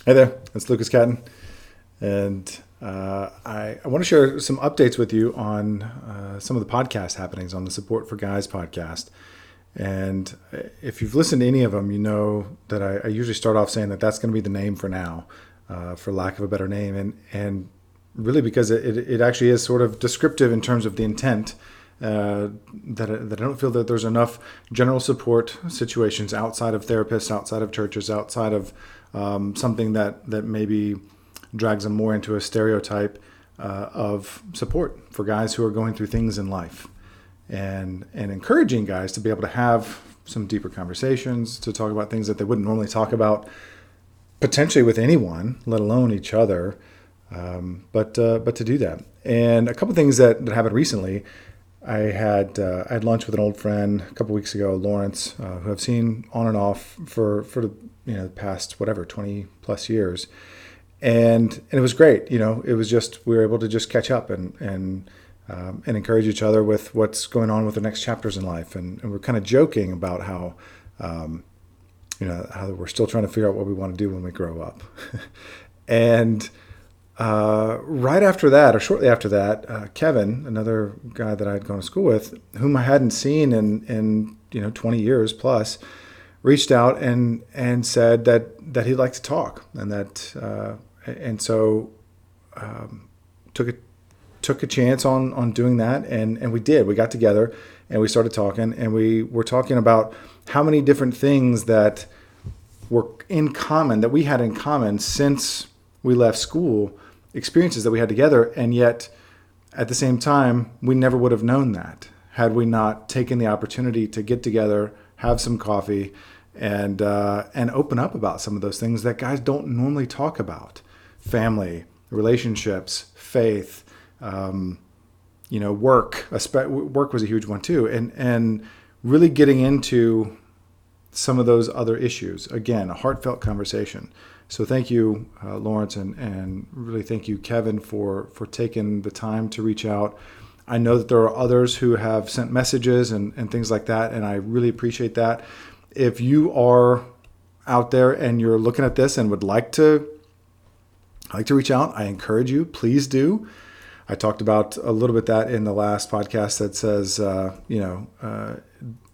Hey there, it's Lucas Catton, and I want to share some updates with you on some of the podcast happenings on the Support for Guys podcast. And if you've listened to any of them, you know that I usually start off saying that that's going to be the name for now, for lack of a better name, and really because it actually is sort of descriptive in terms of the intent. That I don't feel that there's enough general support situations outside of therapists, outside of churches, outside of something that maybe drags them more into a stereotype of support for guys who are going through things in life, and encouraging guys to be able to have some deeper conversations, to talk about things that they wouldn't normally talk about, potentially with anyone, let alone each other, but to do that. And a couple of things that happened recently. I had lunch with an old friend a couple weeks ago, Lawrence, who I've seen on and off for the past 20 plus years, and it was great. It was just we were able to just catch up and encourage each other with what's going on with the next chapters in life, and we're kind of joking about how how we're still trying to figure out what we want to do when we grow up, and. Right after that, or shortly after that, Kevin, another guy that I had gone to school with, whom I hadn't seen in 20 years plus, reached out and said that he'd like to talk, and so took a chance on doing that, and we did. We got together and we started talking, and we were talking about how many different things that were in common, that we had in common since we left school, experiences that we had together, and yet at the same time we never would have known that had we not taken the opportunity to get together, have some coffee, and open up about some of those things that guys don't normally talk about: family, relationships, faith, work. Work was a huge one too, and really getting into some of those other issues. Again, a heartfelt conversation. So thank you, Lawrence, and really thank you, Kevin, for taking the time to reach out. I know that there are others who have sent messages and things like that, and I really appreciate that. If you are out there and you're looking at this and would like to reach out, I encourage you, please do. I talked about a little bit that in the last podcast that says,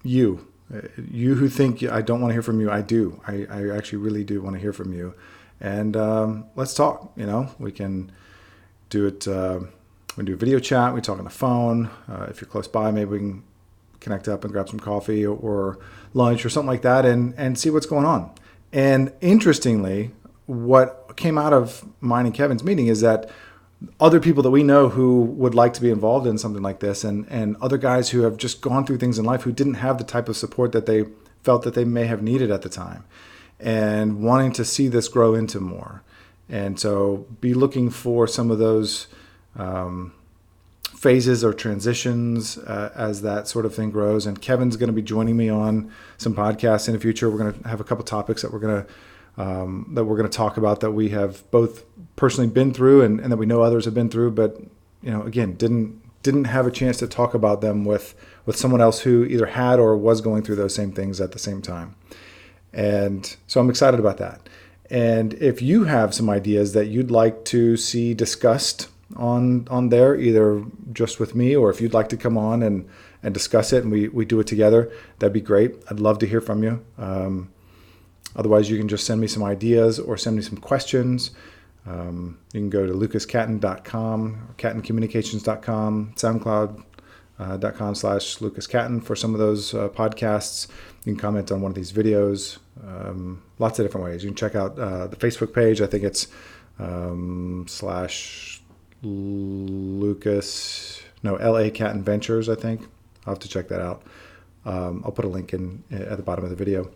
you who think I don't want to hear from you, I do. I actually really do want to hear from you. And let's talk. We can do it. We can do a video chat. We talk on the phone. If you're close by, maybe we can connect up and grab some coffee or lunch or something like that and see what's going on. And interestingly, what came out of mine and Kevin's meeting is that other people that we know who would like to be involved in something like this, and other guys who have just gone through things in life who didn't have the type of support that they felt that they may have needed at the time, and wanting to see this grow into more. And so be looking for some of those phases or transitions as that sort of thing grows. And Kevin's going to be joining me on some podcasts in the future. We're going to have a couple topics that we're going to talk about that we have both personally been through and that we know others have been through, but again didn't have a chance to talk about them with someone else who either had or was going through those same things at the same time. And so I'm excited about that. And if you have some ideas that you'd like to see discussed on there, either just with me, or if you'd like to come on and discuss it and we do it together, that'd be great. I'd love to hear from you. Otherwise, you can just send me some ideas or send me some questions. You can go to lucascatton.com, or cattoncommunications.com, soundcloud.com/lucascatton for some of those podcasts. You can comment on one of these videos. Lots of different ways. You can check out the Facebook page. I think it's LA Catton Ventures, I think. I'll have to check that out. I'll put a link in at the bottom of the video.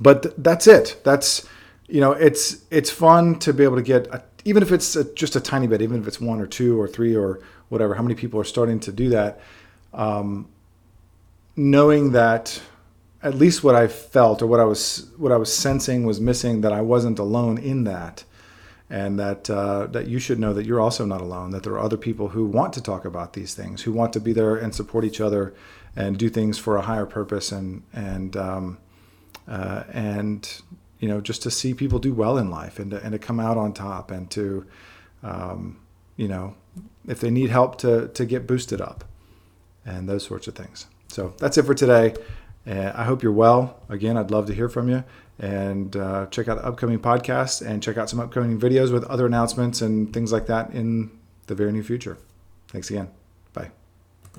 But that's it. That's, it's fun to be able to get, even if it's just a tiny bit, even if it's one or two or three or whatever, how many people are starting to do that, knowing that at least what I felt or what I was sensing was missing, that I wasn't alone in that, and that you should know that you're also not alone, that there are other people who want to talk about these things, who want to be there and support each other and do things for a higher purpose and just to see people do well in life and to come out on top and to, if they need help to get boosted up and those sorts of things. So that's it for today. I hope you're well. Again, I'd love to hear from you, and check out the upcoming podcast and check out some upcoming videos with other announcements and things like that in the very near future. Thanks again. Bye.